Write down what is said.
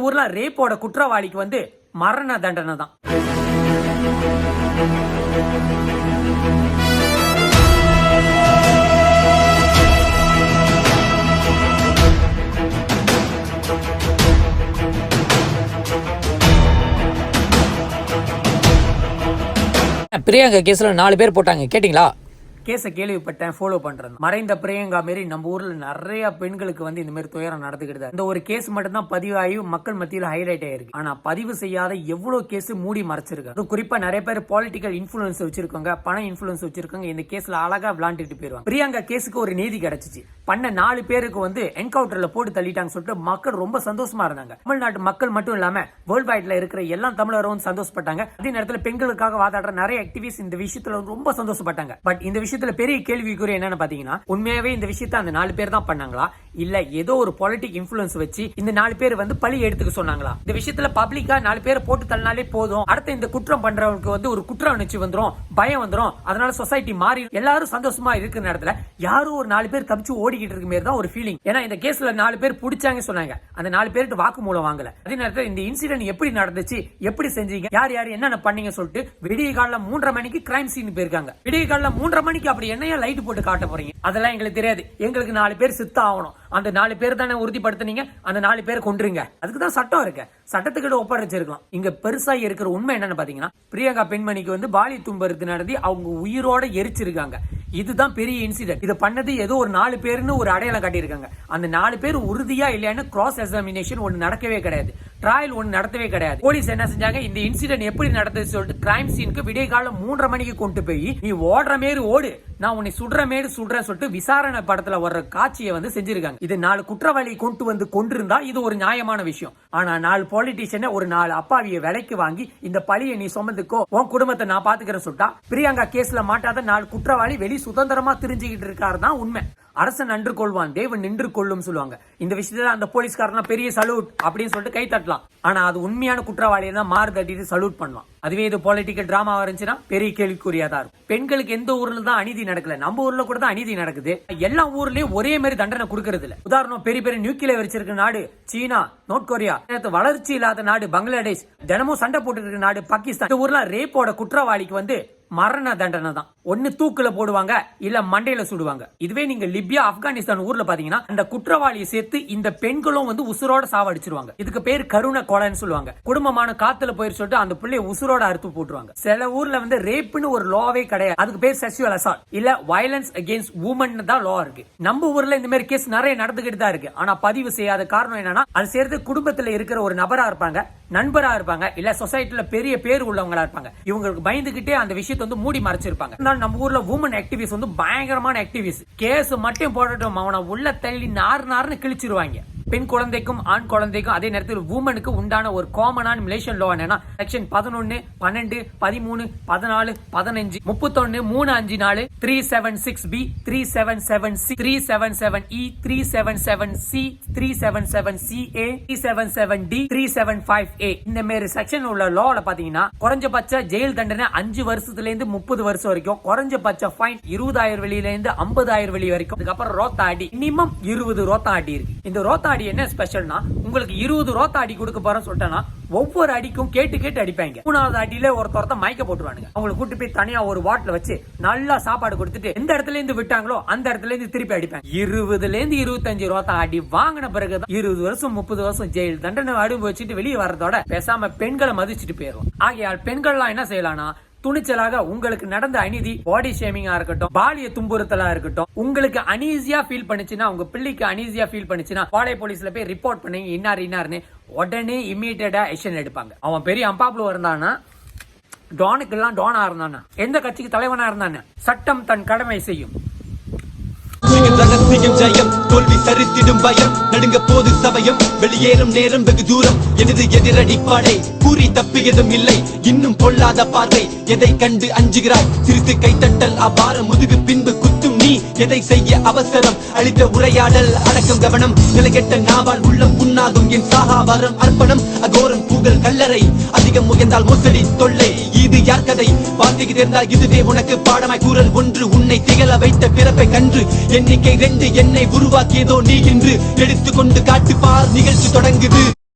ஊர்ல ரேப்போட குற்றவாளிக்கு வந்து மரண தண்டனை தான். பிரியங்கா கேஸ்ல 4 பேர் போட்டாங்க, கேட்டிங்களா? கேஸை கேள்விப்பட்டேன், ஃபாலோ பண்றேன். மறைந்த பிரியங்கா மாரி நம்ம ஊர்ல நிறைய பெண்களுக்கு வந்து இந்த மாதிரி துயரம் நடந்துக்கிட்டு. இந்த ஒரு கேஸ் மட்டும் தான் பதிவாகி மக்கள் மத்தியில் ஹைலைட் ஆயிருக்கு. ஆனா பதிவு செய்யாத எவ்வளவு கேஸ் மூடி மறைச்சிருக்கு. குறிப்பா நிறைய பேர் பாலிட்டிக்கல் இன்ஃபுளுன்ஸ் வச்சிருக்காங்க, பண இன்ஃபுளுன்ஸ் வச்சிருக்காங்க. இந்த கேஸ்ல அழகா விளாண்டுட்டு போயிருவாங்க. பிரியங்கா கேஸுக்கு ஒரு நீதி கிடைச்சிச்சு. பண்ண 4 பேருக்கு வந்து என்கவுண்டர்ல போட்டு தள்ளிட்டாங்க சொல்லிட்டு மக்கள் ரொம்ப சந்தோஷமா இருந்தாங்க. தமிழ்நாட்டு மக்கள் மட்டும் இல்லாம வேர்ல்ட் வைட்ல இருக்கிற எல்லா தமிழரும் சந்தோஷப்பட்டாங்க. அதே நேரத்தில் பெண்களுக்காக வாதாடுற நிறைய ஆக்டிவிஸ்ட் இந்த விஷயத்துல ரொம்ப சந்தோஷப்பட்டாங்க. பட் இந்த விஷயத்துல பெரிய கேள்விக்குரிய என்னன்னு பாத்தீங்கன்னா, உண்மையாவே இந்த விஷயத்தை அந்த 4 பேர் தான் பண்ணாங்களா, இல்ல ஏதோ ஒரு பொலிட்டிக் இன்ஃபுளுன்ஸ் வச்சு இந்த 4 பேர் வந்து பழி எடுத்துக்க சொன்னாங்களா? இந்த விஷயத்துல பப்ளிக்கா 4 பேர் போட்டு தள்ளினாலே போதும், அடுத்த இந்த குற்றம் பண்றவங்களுக்கு வந்து ஒரு குற்ற உணர்ச்சி வந்துரும், பயம் வந்துரும், அதனால சொசைட்டி மாறி எல்லாரும் சந்தோஷமா இருக்கிற நேரத்துல யாரும் ஒரு 4 பேர் தப்பிச்சு ஓடிக்கிட்டு இருக்க மாதிரி தான் ஒரு ஃபீலிங். ஏன்னா இந்த கேஸ்ல 4 பேர் பிடிச்சாங்க சொன்னாங்க, அந்த 4 பேருக்கு வாக்குமூலம் வாங்கல. அதே நேரத்தில் இந்த இன்சிடென்ட் எப்படி நடந்துச்சு, எப்படி செஞ்சீங்க, யார் யார் என்னென்ன பண்ணீங்க சொல்லிட்டு விடிய காலைல 3:30 மணிக்கு கிரைம் சீன் போயிருக்காங்க. விடிய காலைல 3:30 மணிக்கு அப்படி என்னையா லைட் போட்டு காட்ட போறீங்க? அதெல்லாம் எங்களுக்கு தெரியாது. எங்களுக்கு 4 பேர் சித்த ஆகணும். அந்த 4 பேர் தானே உறுதிப்படுத்தினீங்க, அந்த 4 பேர் கொண்டுருங்க. அதுக்கு தான் சட்டம் இருக்கு, சட்டத்துக்கிட்ட ஒப்படைச்சிருக்கலாம். இங்க பெருசா இருக்கிற உண்மை என்னன்னு பாத்தீங்கன்னா, பிரியங்கா பெண்மணிக்கு வந்து பாலி துன்புறுத்து நடத்தி அவங்க உயிரோட எரிச்சிருக்காங்க. இதுதான் பெரிய இன்சிடென்ட். இது பண்ணது ஏதோ ஒரு 4 பேர்னு ஒரு அடையாளம் காட்டியிருக்காங்க. அந்த 4 பேர் உறுதியா இல்லையான்னு கிராஸ் எக்ஸாமினேஷன் ஒன்னு நடக்கவே கிடையாது, ட்ரையல் ஒன்னு நடத்தவே கிடையாது. போலீஸ் என்ன செஞ்சாங்க, இந்த இன்சிடென்ட் எப்படி நடந்தது சொல்லிட்டு கிரைம் சீனுக்கு விடிய காலம் 3:30 மணிக்கு கொண்டு போய் நீ ஓடுற மாரி ஓடு, நான் உன்னை சுடுற மாரி சுடுறேன் சொல்லிட்டு விசாரணை படத்துல வர்ற காட்சியை வந்து செஞ்சிருக்காங்க. இது 4 குற்றவாளி கொண்டு வந்து கொண்டிருந்தா இது ஒரு நியாயமான விஷயம். ஆனா 4 பொலிட்டீஷியனை ஒரு 4 அப்பாவிய விலைக்கு வாங்கி இந்த பழியை நீ சுமந்துக்கோ, உன் குடும்பத்தை நான் பாத்துக்கிறேன் சொல்லிட்டா பிரியங்கா கேஸ்ல மாட்டாத 4 குற்றவாளி வெளி சுதந்திரமா தெரிஞ்சுக்கிட்டு இருக்காரு தான் உண்மை. அரசன் நன்று கொள்வான், தேவன் நின்று கொள்ளும் சொல்லுவாங்க. இந்த விஷயத்துல அந்த போலீஸ்காரனா பெரிய சல்யூட் அப்படின்னு சொல்லிட்டு கை தட்டலாம். ஆனா அது உண்மையான குற்றவாளியை தான் மாறு தட்டிட்டு சல்யூட் பண்ணலாம். அதுவே இது பொலிட்டிக்கல் டிராமா இருந்துச்சுன்னா பெரிய கேள்விக்குறியாதான் இருக்கும். பெண்களுக்கு எந்த ஊர்ல தான் அநீதி நடக்கல, நம்ம ஊர்ல கூட தான் அநீதி நடக்குது. எல்லா ஊர்லயும் ஒரே மாதிரி தண்டனை கொடுக்கறது இல்ல. உதாரணம், பெரிய பெரிய நியூக்ளியர் வச்சிருக்க நாடு சீனா, நோர்த் கொரியா, வளர்ச்சி இல்லாத நாடு பங்களாதேஷ், தினமும் சண்டை போட்டு இருக்க நாடு பாகிஸ்தான். இந்த ஊர்ல ரேப்போட குற்றவாளிக்கு வந்து மரண தண்டனை தான். ஒன்னு தூக்குல போடுவாங்க, இல்ல மண்டையில சுடுவாங்க. இதுவே நீங்க லிபியா, ஆப்கானிஸ்தான் ஊர்ல பாத்தீங்கன்னா அந்த குற்றவாளியை சேர்த்து இந்த பெண்களும் வந்து உசுரோட சாவடிச்சிருவாங்க. இதுக்கு பேர் கருணை கொலைன்னு சொல்லுவாங்க. குடும்பமான காத்துல போயிரு சொல்லிட்டு அந்த பிள்ளைய உசுரோட அறுத்து போட்டுருவாங்க. சில ஊர்ல வந்து ரேப்னு ஒரு லாவே கிடையாது, அதுக்கு பேர் செக்சுவல் அசால்ட் இல்ல வயலன்ஸ் அகேன்ஸ்ட் வுமன் தான் லா இருக்கு. நம்ம ஊர்ல இந்த மாதிரி கேஸ் நிறைய நடந்துகிட்டு தான் இருக்கு. ஆனா பதிவு செய்யாத காரணம் என்னன்னா, அது சேர்த்து குடும்பத்துல இருக்கிற ஒரு நபரா இருப்பாங்க, நண்பரா இருப்பாங்க, இல்ல சொசைட்டில பெரிய பேர் உள்ளவங்களா இருப்பாங்க. இவங்களுக்கு பயந்துகிட்டே அந்த விஷயத்தை வந்து மூடி மறைச்சிருப்பாங்க. நம்ம ஊர்ல வுமன் ஆக்டிவிஸ்ட் வந்து பயங்கரமான ஆக்டிவிஸ்ட். கேஸ் மட்டும் போடட்டும், அவனை உள்ள தள்ளி நார்னு கிழிச்சிருவாங்க. பெண் குழந்தைக்கும் ஆண் குழந்தைக்கும் அதே நேரத்தில் வுமனுக்கு உண்டான ஒரு காமனான மலேசியன் லா என்னன்னா, section 11, 12, 13, 14, 15, 31, 354, 376B, 377C, 377E, 377C, 377CA, 377D, 375A. இந்த மாதிரி செக்ஷன் உள்ள லால பாத்தீங்கன்னா குறைஞ்சபட்ச ஜெயில் தண்டனை 5 வருஷத்துல இருந்து 30 வருஷம் வரைக்கும், குறைஞ்சபட்ச ஃபைன் 20,000 வெளியில இருந்து 50,000 வெளி வரைக்கும். அதுக்கப்புறம் ரோத்தா அடி மினிமம் 20 ரோத்தா அடி இருக்கு. இந்த ரோத்தா அடி என்ன ஸ்பெஷல்னா, உங்களுக்கு 20 ரோத்தா அடி கொடுக்க போறேன்னு சொல்லிட்டேன்னா ஒவ்வொரு அடிக்கும் கேட்டு அடிப்பாங்க. 3வது அடியில ஒருத்தர மயக்க போட்டுருவானுங்க. அவங்களை கூட்டு போய் தனியா ஒரு வாட்ல வச்சு நல்லா சாப்பாடு கொடுத்துட்டு எந்த இடத்துல இருந்து விட்டாங்களோ அந்த இடத்துல இருந்து திருப்பி அடிப்பாங்க. 20ல இருந்து 25 ரோத்தா அடி வாங்கின பிறகுதான் 20 வருஷம் 30 வருஷம் ஜெயில் தண்டனை அனுபவிச்சுட்டு வெளியே வர்றதோட பேசாம பெண்களை மதிச்சுட்டு போயிடும். ஆகையால் பெண்கள்லாம் என்ன செய்யலாம்னா, துணிச்சலாக உங்களுக்கு நடந்த அநீதி, பாடி ஷேமிங்கா இருக்கட்டும், பாலிய துன்புறுத்தலா இருக்கட்டும், உங்களுக்கு அனீசியா ஃபீல் பண்ணுச்சுன்னா, உங்க பிள்ளைக்கு அனீசியா ஃபீல் பண்ணுச்சுன்னா பாளைய போலீஸ்ல போய் ரிப்போர்ட் பண்ணி இன்னார்னு உடனே இம்மீடியட்டா ஆக்ஷன் எடுப்பாங்க. அவன் பெரிய அம்பாப்ல இருந்தானா, டானுக்கு எல்லாம் டானா இருந்தானா, எந்த கட்சிக்கு தலைவனா இருந்தானு சட்டம் தன் கடமை செய்யும். ரகசியம் ஜெயம், தோல்வி சரித்திடும் பயம், நடுங்க போது சபயம், வெளியேறும் நேரம் வெகு தூரம், எனது எதிரடி பாடை கூறி தப்பியதும் இல்லை, இன்னும் பொல்லாத பார்வை, எதை கண்டு அஞ்சுகிறாய், சிரித்து கைத்தட்டல் அபாரம், முதுகு பின்பு குத்தும் நீ, எதை செய்ய அவசரம், அளித்த உரையாடல் அடக்கம் கவனம், நிலைகெட்ட நாவால் உள்ளம் புண்ணாகும், என் சாகாவரம் அர்ப்பணம், அகோரம் பூகல் கல்லறை, அதிகம் முயன்றால் மோசடி தொல்லை, இது யார் கதை, வார்த்தைக்கு தெரிந்தால் இதுவே உனக்கு பாடமாய் கூறல் ஒன்று, உன்னை திகழ வைத்த பிறப்பை கன்று, எண்ணிக்கை 2 என்னை உருவாக்கியதோ நீ இன்று, எடுத்துக்கொண்டு காட்டு பார், நிகழ்ச்சி தொடங்குது.